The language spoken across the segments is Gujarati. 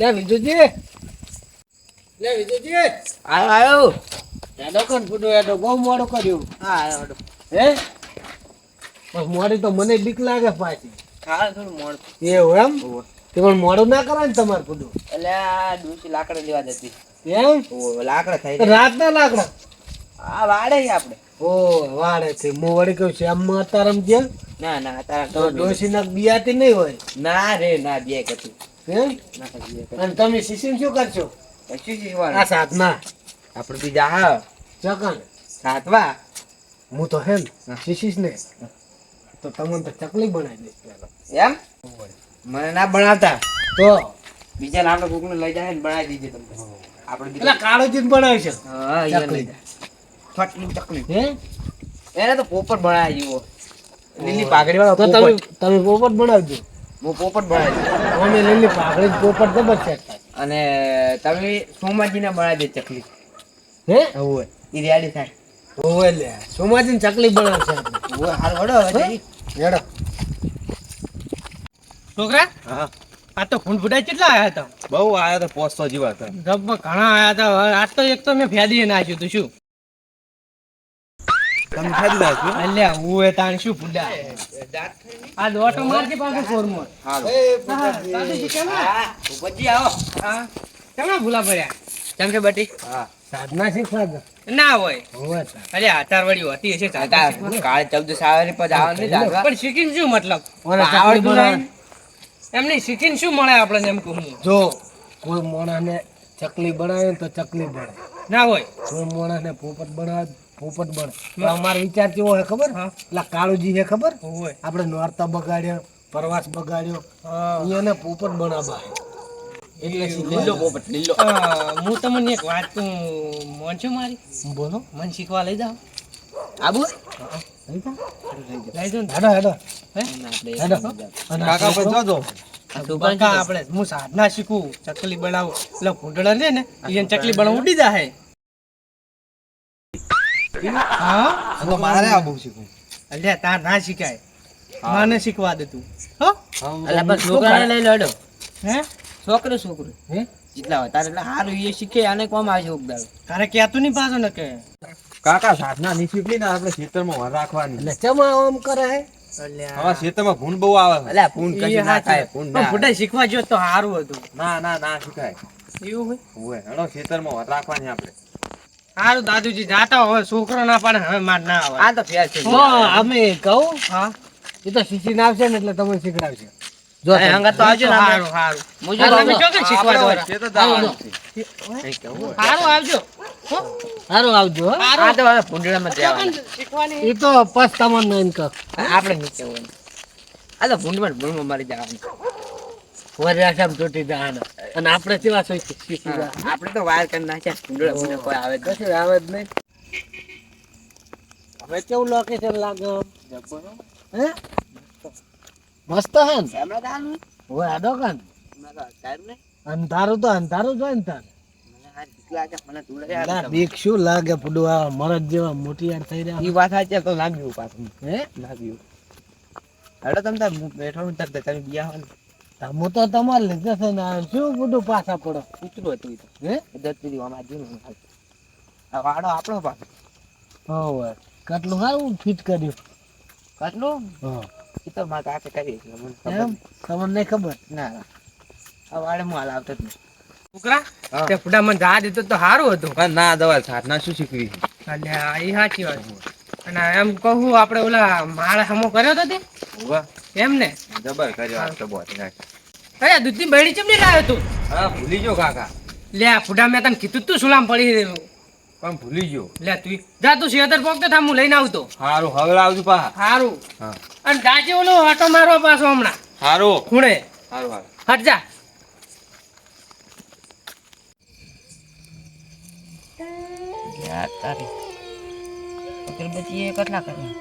લે વિજુજી, લે વિજુજી, આયો એડો કોણ ફૂટો એડો બહુ મોડું કર્યું. હા આયો હે બસ મોડી તો મને બીક લાગે પાછી. હા થોડું મોડ એવું એમ તે પણ મોડું ના કરાય ને તમારે ફૂટું. એટલે આ ડૂસી લાકડા લેવા જતી એમ લાકડા થઈ રાત ના લાકડા આ વાડે આપણે ઓ વાડે છે. હું વળી કહું છું એમ અતારમ ગયા ના ના તારા તો ડોસી ના બિયાતી નહીં હોય. ના રે ના બે કતું એમ ના બે અને તમે શિશિર શું કરશો? કશું શીખવાનું આ સાધના આપણે બીજા હા ચકન સાતવા હું તો હે ને શિશિર ને તો તમને તો ચકલી બનાવી દઈશ પેલો. એમ મને ના બનાવતા તો બીજા આપણે કોકને લઈ જાય ને બનાવી દીજે તમને આપણે એટલે કાળોજી બનાવે છે હા ચકલી. ફટલી ચકલી હે એને તો પોપટ બનાવી દીવો લીલી પાઘડી વાળો તો તમે પોપટ બનાવજો. હું પોપટ બનાવી દઉં અમે લીલી પાઘડી પોપટ જબર છે. અને તમે સોમાજીને બનાવી દે ચકલી હે હોય એ રેડી થાય ઓવે લે સોમાજી ચકલી બનાવશે આપણે. હોય હાલ વડો હવે હેડો છોકરા હા આ તો ફૂંડફૂટા કેટલા આયા હતા? બહુ આયા તો 500 જેવા હતા. જબ્બર ઘણા આયા હતા. હવે આજ તો એક તો મેં ફેદી નાખ્યું તું શું તમે ખાઈ નાખ્યું અલ્યા હું એ તાણ શું ફૂંડા આ દોટો મારતી પાછું ફોરમોર હાલો દાદુજી પછી આવો હા કેમના ભૂલા પડ્યા કેમ છે બટી હા સાધના શીખવા દો. ના હોય હોવે તો. અરે આચાર વળી હતી હશે સાદા શીખવા. કાલે 14 સાવરી પર આવવાનું નહીં દાદા પણ શીખીને શું મતલબ ઓને ચકલી આવડતું બનાવે. એમને શીખીને શું મળે આપણને એમ કહું જો કોઈ મોણાને ચકલી બનાવે તો ચકલી બને, ના હોય કોઈ મોણાને પોપટ બનાવે પોપટ બને. પણ અમારો વિચાર કેવો હોય ખબર? હા. પેલા કાળુજી હે ખબર? હોય આપણે નોરતા બગાડ્યો, પ્રવાસ બગાડ્યો, એને પોપટ બનાવવા એટલે લીલો પોપટ લીલો હું તમને એક વાત કહું મોનছো મારી બોલો મને શીખવા લઈ જાઓ આબુ લઈ જાઓ ને. હેડો હેડો હે? હેડો અને કાકા પર જોજો બકા આપણે હું સાધના શીખું ચકલી બનાવું એટલે ઘૂંટડા રે ને એને ચકલી બનાવું ઉડી જાય હા તો મારે આબુ શીખવું. અલ્યા તાર ના શીખાય મને શીખવા દે તું હો અલા બસ છોકરાને લઈ લો હેડો હે છોકરો છોકરો હે જેટલા હોય તારે એટલે સારું એ શીખે આને કોમ આવશે ઉગદાર તારે કહેતું નહીં પાછો ને કે કાકા સાધના ની શીખવી ને આપણે ખેતરમાં વાર રાખવાની. એટલે ચમા આમ કરે હે હવે ખેતરમાં ભૂંડ બહુ આવે છે. અલ્યા પૂન કશું ના થાય પૂન ના ફૂટા શીખવા જો તો સારું હતું ના ના ના શીખાય. એવું હોય હવે હેડો ખેતરમાં વાર રાખવાની આપણે. સારું દાદુજી જાતા હવે છોકરો ના પાડે હવે માર ના આવે આ તો ફેર છે તો અમે કહું હા એ તો શીખીને આવશે ને એટલે તમને શીખડાવશે. જો એ હંગાત તો આવજો ને આપણે. સારું સારું મુજો હાલ બાબુ. તમે ચોકન શીખવા આપણે દોરા. વચ્ચે તો જવાનું છે. કંઈક કેવું હોય. સારું આવજો હો? સારું આવજો હો. આ સારું તો હવે ભૂંડડામાં જ જવાનું. ચોકન શીખવાની એ તો પછ તમને એમ કહો આપણે નીચે હોય આ તો ભૂંડમાં મારી જવાનું વરિયાસમ તૂટી જવાના અને આપણે કેવા શીખી હા, આપણે તો વાર કરી નાખ્યા ભૂંડડા ભૂંડડા કોઈ આવે તો કશું આવે જ નહીં. હવે કેવું લોકેશન લાગે હે મસ્ત હે ને હમણાં તો આનું હવે આડો કાન હમણાં તો સારું ને અંધારું તો અંધારું જ હોય ને તાર મને આ બીક લાગે મને ધૂળે લા, બીક શું લાગે પડું આ મરદ જેવા મોટી યાર થઈ રહ્યા ઈ વાત સાચી તો લાગ્યું પાછું હે લાગ્યું હેડો તમે તાર બેઠો ને તાર તમે બીયા હોય ને હું તો તમારે લીધે છે ને આ શું બધું પાછા પડો કૂતરું હતું ઈ તો હે દત્તી આમાં જોયું ને આ વાડો આપણો પાછો હવે કેટલું સારું ફિટ કર્યું કેટલું હા એ તો મારા કાકે કરી છે મને ખબર એમ તમને નહીં ખબર ના ના આ વાડે હું હાલ આવતો જ નહીં છોકરા હા. તે ફૂટા મને જા દીધું તો સારું હતું પણ ના દવા સાધના શું શીખવી છે? અલ્યા એ સાચી વાત અને એમ કહું આપણે ઓલા માળા હમો કર્યો તો તે વાહ, એમ ને જબર કર્યો આ તો બહુ રાખ. અરે દૂધની બહેણી ચમ નહીં લાવ્યો તું હા ભૂલી ગયો કાકા લે આ ફૂટા મેં તને કીધું તું સુલામ પડી રહ્યું પણ ભૂલી ગયો. લે તું જા તું શેતર પોકતો થામ હું લઈને આવતો હારું હવે આવજો પાછા. સારું હા અને દાજે ઓલો આટો મારવા પાછો હમણાં હારું ખૂણે હારું હારું. હટ જા યાર તારી અગરબત્તી એ કેટલા કર્યા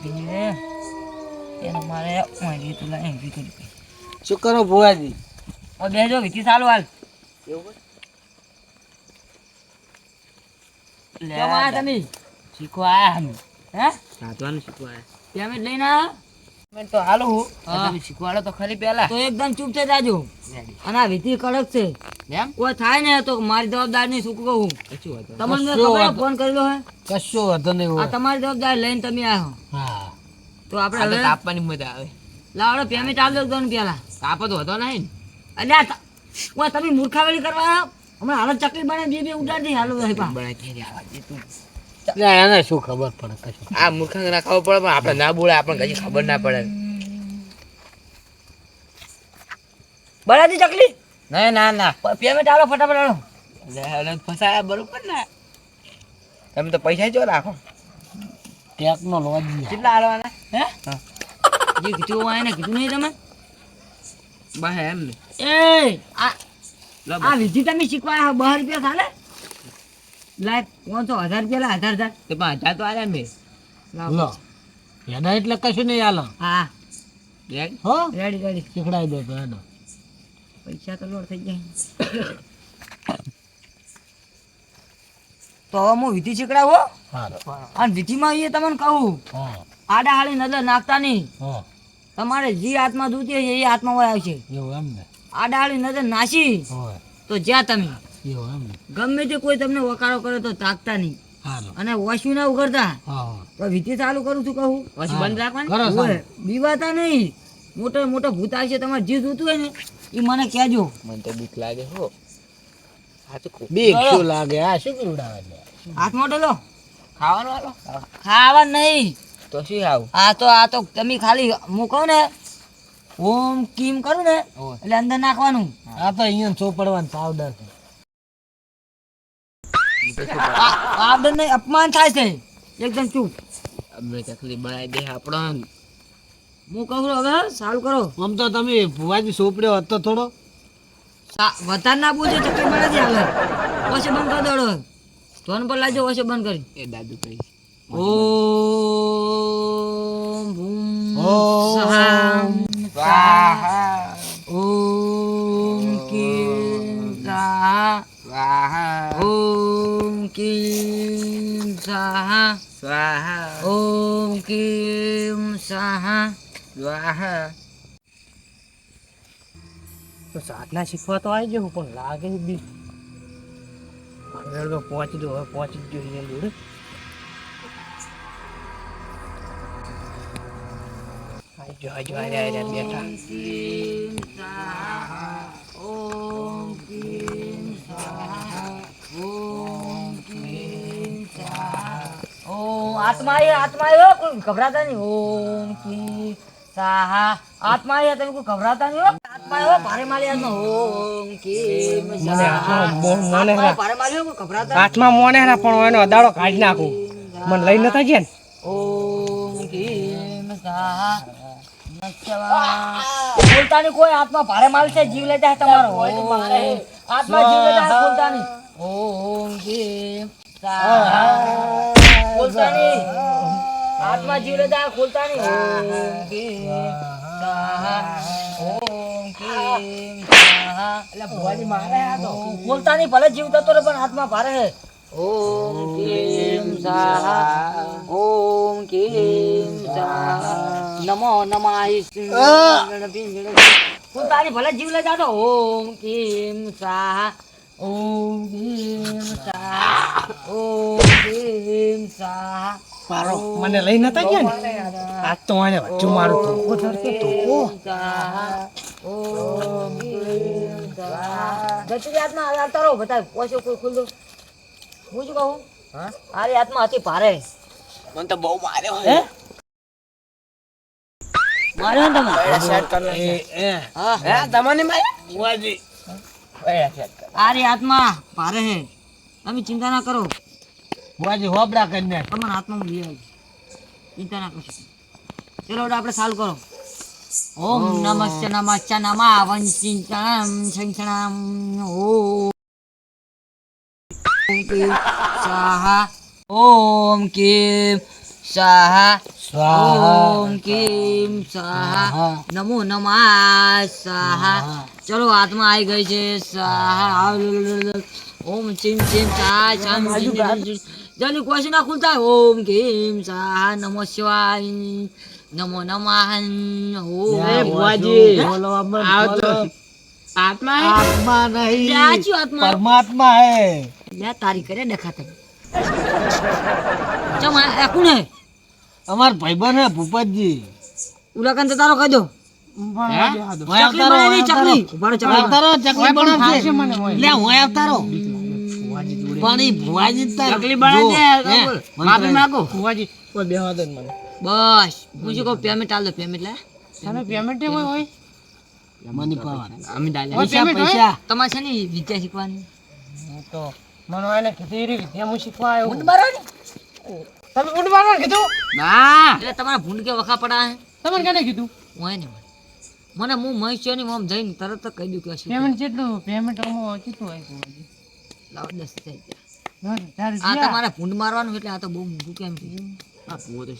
બીજું રે એને મારે મારી તું લાઈ એવી કરી શું કરો ભુવાજી ઓ બેજો વિકી ચાલુ હાલ એવું લે આ તમે શીખવા આયા અમે હે સાતવાનું શીખવા આયા તમે લઈને આયા મેં તો હાલું હું હા. તમે શીખવાડો તો ખરી પહેલા તો એકદમ ચૂપ થઈ જાજો અને આ વિધિ કડક છે એમ કોઈ થાય ને તો મારી જવાબદારી નહીં શું કહું કશું હતું તમને કશો ખબર વાંધો- ફોન કરેલો હે કશો વાંધો નહીં આ હોય. તમારી જવાબદારી લઈને તમે આવ્યો હા તો આપણે આ તો હવે તાપવાની મજા આવે લાવડો પેમેન્ટ આપી દો ને પેલા તાપ તો હતો નહીં એટલે ઓય તમે મૂર્ખાવળી કરવા આવ્યા? હમણાં હાલત ચકલી બને બે બે ઉડાડી હાલો ભાઈ પા બનાય કે આવા દે તું એટલે એને શું ખબર પડે કશું. આ મૂર્ખાંગ ના ખબર પડે પણ આપણે ના બોલે આપણને કઈ ખબર ના પડે બરાદી ચકલી ના ના ના પેમેન્ટ આલો ફટાફટ આલો એટલે ફસાયા બરોબર ને તમે તો પૈસા જો રાખો ટેકનોલોજી કેટલા આલવાના હે જે કીધું હોય એને કીધું નહીં તમે બસ એમ ને એ આ લો આ વિધિ તમે શીખવા 12 રૂપિયા થાલે લાય 500 1000 રૂપિયા લા 1000 તે 5000 તો આલ્યા મેં લો એના એટલે કશું નહીં હાલો. હા રેડી હો રેડી રેડી શીખડાઈ દો તો એનો. પૈસા તો લોડ થઈ જાય તો હવે હું વિધિ શીખડાવો સારું. અને વિધિમાં એ તમને કહું હા આડા હાળી નજર નાખતા નહીં હા તમારે જે હાથમાં દૂધી હોય એ હાથમાં હોય આવશે એવું એમ ને આડા હાળી નજર નાસી હોય તો જ્યાં તમે એવું એમ ને ગમે તે કોઈ તમને વકારો કરે તો તાકતા નહીં સારું. અને વોશવી ના ઉઘરતા હા હા તો વિધિ ચાલુ કરું છું કહું પછી બંધ રાખવાની કરો ઓય, સારું. બીવાતા નહીં મોટો મોટો ભૂત આવશે તમારે જે જોતું હોય ને એ મને કહેજો મને તો બીક લાગે હો સાચું કહું બીક શું લાગે આ શું ઉડાવે છે? હાથમાં ડોલો ખાવાનું આલો ખાવા નહીં તો શું આવું આ તો તમે ખાલી હું કહું ને ઓમ કીમ કરું ને ઓય. એટલે અંદર નાખવાનું આ તો અહીંયા ચોપડવાનું પાવડર છે. આપડે ને અપમાન થાય છે એકદમ ચૂપ અમે ચકલી બનાવી દે આપણો હું કહું છું હવે સારું કરો આમ તો તમે ભુવાજી સોપડ્યો હતો થોડો. વધારે ના બોલજો ચક્કર મારા દે આગળ પછી બંધ કરી દોડો ધોન પર લાવજો પછી બંધ કરી એ દાદુ કહી ઓમ ભૂમ ઓમ સહામ સ્વાહા ઓમ કીમ સાહા સ્વાહા ઓમ કીમ સાહા સ્વાહા ઓમ કીમ સાહા સ્વાહા તો સાધના શીખવા તો આવી ગયો પણ લાગે બી આગળ પહોંચી દો હવે પહોંચી જ ગયો અહીંયા જોડે આજો આર્યા બેઠા કીમ સાહા ઓમ કીમ સાહા ઓમ કીમ સાહા ઓમ આત્મા આવ્યો કોઈ ઘબરાતા નહીં ઓમ કીમ સાહા આત્મા આવ્યા તમે કોઈ ઘબરાતા નહીં હો આત્મા આવ્યો ભારે માલી હાથમાં ઓમ કીમ સાહા મને આત્મા ભારે માલી કોઈ ઘબરાતા હાથમાં મોને ના પણ એનો અદાડો કાઢી નાખું મને લઈ નતા ગયા ને ઓમ કીમ સાહા બોલતા નહીં કોઈ આત્મા ભારે માલ છે જીવ લેતા હે તમારો આત્મા જીવ લેતા હે બોલતા નહીં ઓમ કીમ સાહા બોલતા નહીં આત્મા જીવ લેતા હે ખોલતા નહીં ઓમ કીમ સાહા ઓમ કીમ સાહા એટલે ભુવાજી મારે આ તો બોલતા નહીં ભલે જીવ થતો રહે પણ આત્મા ભારે હે ઓમ કીમ સાહા ઓમ કીમ સાહા નમો નમાય બોલતાની ભલે જીવ લઈ જાતો ઓમ કીમ સાહા ઓમ કીમ સાહા ઓમ કીમ સાહા પારો મને લઈ નતા ગયા ને આજ તો મને વચ્ચે મારું ધોકો ધરતો ધોકો ઓમ કીમ સાહા જતી આત્મા આવતા રહો બતાવ પોછો કોઈ ખુલ દો હું શું કહું હા આરી આત્મા હતી ભારે મને તો બહુ માર્યો હે માર્યો ને તમે સેટ કર એ એ હા હે તમને માર્યો ભુવાજી સેટ કર આરી આત્મા ભારે હે તમે ચિંતા ના કરો ભુવાજી હોબડા કરી નાખ. તમારા હાથમાં લઈ આવી ચિંતા ના કરશો ચલો હવે આપણે ચાલુ કરો ઓમ નમસ્તે નમસ્તે નમા વંચિંતમ શંખણામ ઓમ કીમ સાહા ઓમ કીમ સાહા ઓમ કીમ સાહા નમો નમઃ સાહા ચલો હાથમાં આવી ગઈ છે સાહા ઓમ ચીમ ચીમ સાહા ચામ જલ્દી કોઈ ના ખુલતા ઓમ કીમ સાહા નમો શિવાય નમો નમઃ ઓમ એ ભુવાજી બોલો અમર, આવતો બોલો. આત્મા હે? આત્મા નહીં, સાચી આત્મા. પરમાત્મા હે. લે તારી કરે દેખાતા ચમ આ કોણ હે અમાર ભાઈબંધ હે ભૂપતજી. ઉલાકન તો તારો કહી દો હોય ચકલી અવતારો, બનાવી ચકલી ઉભારો ચકલી અવતારો, ચકલી બનાવશે. થાશે મને હોય. લે હોય અવતારો. પણ ઈ ભુવાજી જ તાર ચકલી બનાવી દે જો, હે, માફી માંગો ભુવાજી કોઈ બેહવા દે ને મને બસ હું શું કહું પેમેન્ટ આલ દો પેમેન્ટ લે તમે પેમેન્ટ હોય મની પાવર. અમે ડાલે હોય પૈસા, payment હોય? પૈસા. તમારે છે ને વિદ્યા શીખવાની હું તો મને એને કીધી રી વિદ્યા હું શીખવા આવ્યો ભૂંડ મારવાની તમે ઊંટ મારવાનું કીધું ના એટલે તમારા ભૂંડ કે વખા પડા હે તમને કેને કીધું હોય ને મને હું મહેશ્યો ની મોમ જઈને તરત જ કહી દઉં કે આ શીખો. પેમેન્ટ કેટલું પેમેન્ટ કેટલું હોય ભુવાજી લાવો 10 થઈ ગયા. 10,000 આ જ્યાં. તમારે ભૂંડ મારવાનું એટલે આ તો બહુ મોંઘું કેમ છે આ ભૂવો તો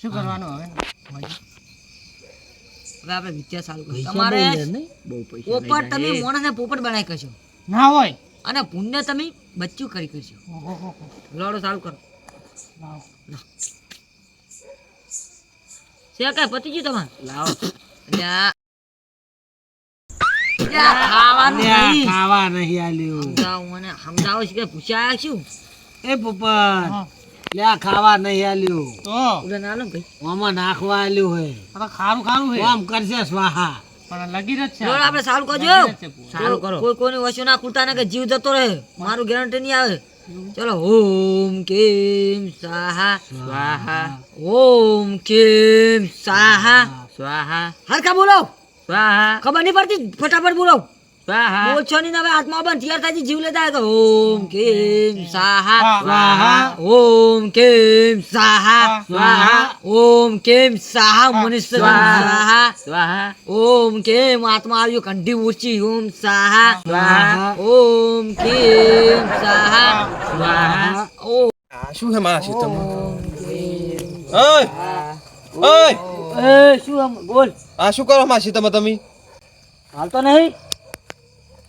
શું કરવાનું હવે હવે આપણે વિદ્યા ચાલુ કરી તમારે પોપટ તમે મોણસને પોપટ બનાવી કરશો ના હોય અને ભૂંડને તમે બચ્ચું કરી કરશો ઓહો લોડો ચાલુ કરો લાવો. છે કઈ પતી ગયું તમારે લાવો ખાવાનું લ્યા, નહીં. ખાવા નહીં આલ્યું. સમજાવો મને સમજાવો છે કે પૂછ્યા શું એ પોપટ, હા. લ્યા ખાવા નહીં આલ્યું. તો ઉડે ના લો ને કઈ આમાં નાખવા આલ્યું હે. આ તો ખારું ખારું હે આમ કરશે સ્વાહા. પણ લગી જ છે લોડ આપણે ચાલુ કરજો ચાલુ કરો કોઈ કોઈની વસ્તુ ના ખુલતા ને કે જીવ જતો રહે મારું ગેરંટી નહીં આવે ચલો ઓમ કેમ સ્વાહા સ્વાહા ઓમ કેમ સ્વાહા સ્વાહા હરખા બોલો સ્વાહા ખબર નહીં પડતી ફટાફટ બોલો સ્વાહા બોલશો નહીં ને હવે આત્મા બંધ તૈયાર થાય છે, જીવ લેતા હોય તો ઓમ કેમ સ્વાહા સ્વાહા ઓમ કેમ સ્વાહા સ્વાહા ઓમ કેમ સ્વાહા મનુષ્ય સ્વાહા સ્વાહા ઓમ કેમ આત્મા આવ્યો કંઠી ઊંચી ઓમ સ્વાહા સ્વાહા ઓમ કેમ સ્વાહા સ્વાહા ઓમ આ શું છે મારા ખેતરમાં? ઓય ઓય એ શું આમ બોલ આ શું કરો મારા ખેતરમાં તમે? હાલતો નહીં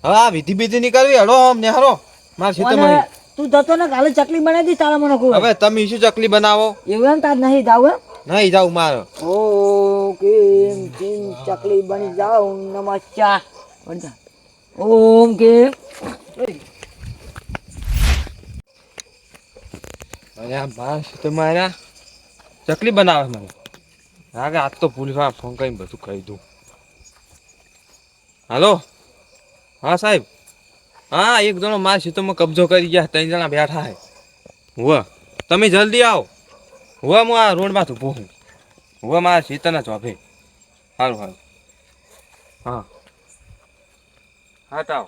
હવે આ વિધિ બીધી ની કરવી, હડો આમ નેહરો મારા ખેતરમાં. મને તું જતો ને કાલે ચકલી બનાવી દી તારા મને કોઈ હવે તમે શું ચકલી બનાવો? એવું એમ તાર નહીં જાવ એમ નહીં જાવ મારો. ઓ કેમ કેમ ચકલી બની જાઓ નમસ્કાર ઓમ કેમ અને આ મારા ખેતરમાં આયા ચકલી બનાવે મને. લાગે આજ તો પોલીસવાળા ફોન કરીને બધું કહી દઉં. હાલો, હા સાહેબ. હા, એક જણો મારા ખેતરમાં કબજો કરી ગયા, 3 જણા બેઠા હે. હુઆ તમે જલ્દી આવો. હુઆ હું આ રોડમાં ઊભો છું. હુઆ મારા ખેતરના ચોભે. સારું સારું. હા હા તાવ.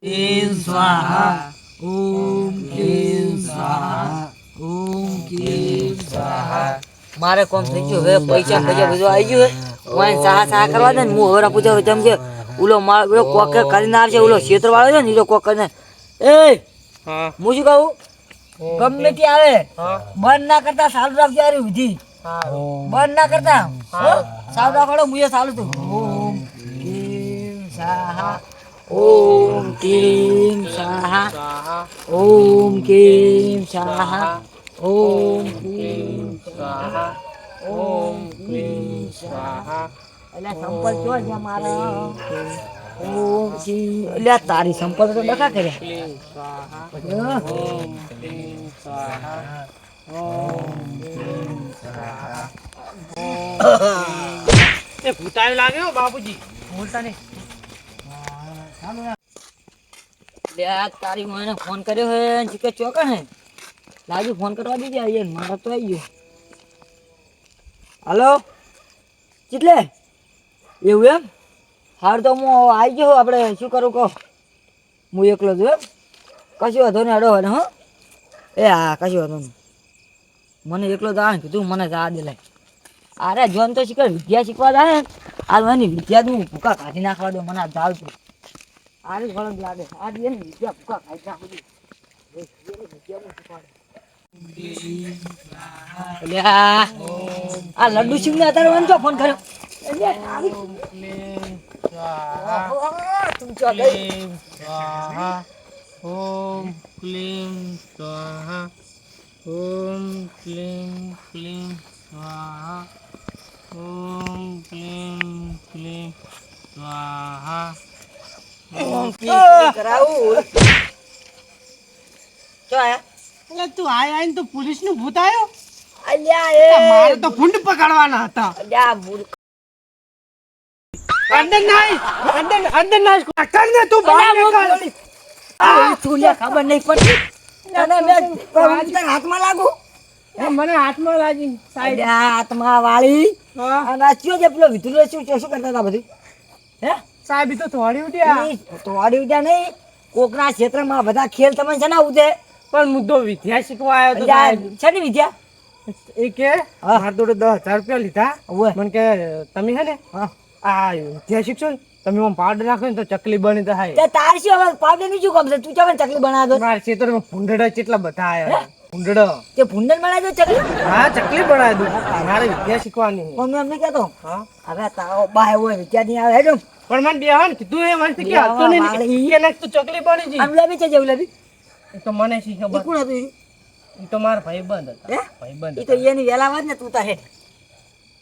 કેમ સ્વાહા ઓમ કેમ સ્વાહા ઓમ કેમ સ્વાહા મારે કોમ થઈ ગયું હવે પૈસા બધું આવી ગયું હે વાય સાહા સાહા કરવા દે ને હું હવે પૂછો જેમ કે ઓલો માળ ઓલો કોક કરીને આવશે ઓલો ક્ષેત્ર વાળો છે ને ઈ કોક કરીને એ હા હું શું કહું ગમે તે આવે બંધ ના કરતા ચાલુ રાખજો આ વિધિ બંધ ના કરતા ચાલુ રાખો મુએ ચાલુ તું ઓમ કેમ સ્વાહા ઓમ કેમ સ્વાહા ઓમ કેમ સ્વાહા ઓમ કેમ સ્વાહા ઓમ કેમ સ્વાહા અલ્યા સંપલ જો છે મારા ઓમ કેમ અલ્યા તારી સંપલ તો ડખા કર્યા ઓમ કેમ સ્વાહા ઓમ કેમ સ્વાહા એ ભૂતાય લાગ્યો બાપુજી બોલતા નહીં લે તારી મને ફોન કર્યો હે કે ચોકણ હે લાજુ ફોન કરવા દીજે યાર મારા તો આવી ગયો હાલો કેટલે એવું એમ હાર તો હું આવી ગયો આપણે શું કરું કહો હું એકલો છું એમ કશું વાંધો નહીં અડો ને હો એ હા કશું વાંધો નહીં મને એકલો જાણ કીધું મને જા દે લે અરે જોન તો શીખર વિદ્યા શીખવા જાય ને આ મને વિદ્યા તું ભૂકા કાઢી નાખવા દો મને આ જાવ છું આરી ફરક લાગે આ દે ને વિદ્યા ભૂકા કાઢી નાખું આ લડ્ડુ સિંહ ને અત્યારે મને ફોન કર્યો ક્લીમ સ્વાહા તું ચો ગઈ ક્લીમ સ્વાહા ઓમ ક્લીમ સ્વાહા ઓમ ક્લીમ ક્લીમ સ્વાહા ઓમ ક્લીમ સ્વાહા કરાવું ચો આયા એટલે તું આઈને તો પોલીસ નું ભૂત આવ્યો અલ્યા મારે તો ભૂંડ પકડવાના હતા અલ્યા મૂર્ખ અંદર ના કર ને તું બહાર નીકળ ચૂલિયા ખબર નહીં પડતી તને મેં તને હાથમાં લાગુ એ મને હાથમાં લાગી સાહેબ અલ્યા હાથમાં વાળી હા અને આ ચિયો જે પેલો વિધુલો શું કરતા હતા બધું હે સાહેબ ઈ તો થોડી ઉઠ્યા તો વાડી ઉઠ્યા નહીં કોકના ક્ષેત્રમાં બધા ખેલ તમે છે ના ઉઠે પણ મુદ્દો વિદ્યા શીખવા આવ્યો તો અલ્યા સાહેબ છે ને વિદ્યા એ કે મારા જોડે 10,000 રૂપિયા લીધા ઓવે મને કે તમે હે ને હા આ વિદ્યા શીખશો ને તમે આમ પાવડર નાખો ને તો ચકલી બની થાય તે તાર શું હવે પાવડર ની શું કામ છે તું ચાલે ચકલી બનાવતો મારા ખેતરમાં ભૂંડડા કેટલા બધા આવ્યા ભૂંડડો તે ભૂંડન બનાવતો ચકલી હા ચકલી બનાવી દઉં મારે વિદ્યા શીખવાની મમ્મી એમ નહીં કહેતો હા હવે તારો બાય હોય વિદ્યા નહીં આવે હેડો પણ મને બેહન કીધું એ મને કે હતો ને કે ના તું ચકલી બની જી આમ લેવી છે જેવું લેવી એ તો મને શી એ ખબર કોણ હતું ઈ? એ તો મારા ભાઈબંધ હતા હે ભાઈબંધ ઈ તો એની વેલા વાત ને તું તા હેડ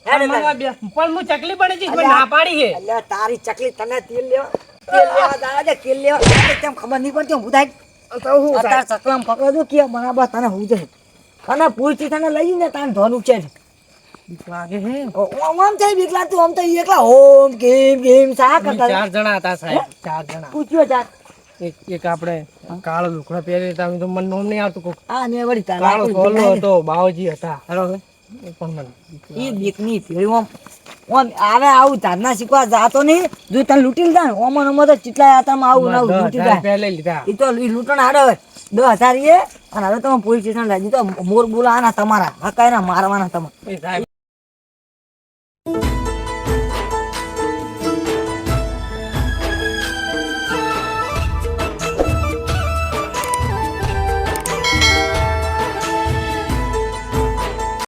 હેડ પણ તાર. પણ હું ચકલી બની જઈશ મને ના પાડી છે અલ્યા તારી ચકલી તને તેલ લેવા દાડા દે તેલ લેવા દાડા દે, તેમ ખબર નહીં પડતી હું બુધાય તો હું તાર ચકલામ પકડો જો કે બરાબર તને હું જાય તને પૂરથી તને લઈ ને તાન ધોન ઉચે લાગે હે આમ થઈ બીક લાગતું આમ તો ઈ એકલા હોમ ગેમ સા અમે કરતા 4 જણા હતા સાહેબ 4 જણા પૂછ્યો જા એક આપણે કાળો લુગડા પહેરી હતા તો મને નામ નહીં આવતું કોક આ ને વળી તાર કાળો સોલો હતો બાવજી હતા બરોબર એ પણ મને ઈ બીક ની પેલી આમ આમ આવે આવું ધારના શીખવા જાતો નહીં જો તને લૂંટી લીધા ને ઓમો નમો તો ચીટલા આતામાં આવું ના લૂંટી જાય પહેલે લીધા ઈ તો ઈ લૂંટણ હાડે હવે 10,000 એ અને હવે તમે પોલીસ સ્ટેશન લઈ તો મોર બોલાવાના તમારા હકાયના મારવાના તમારે એ સાહેબ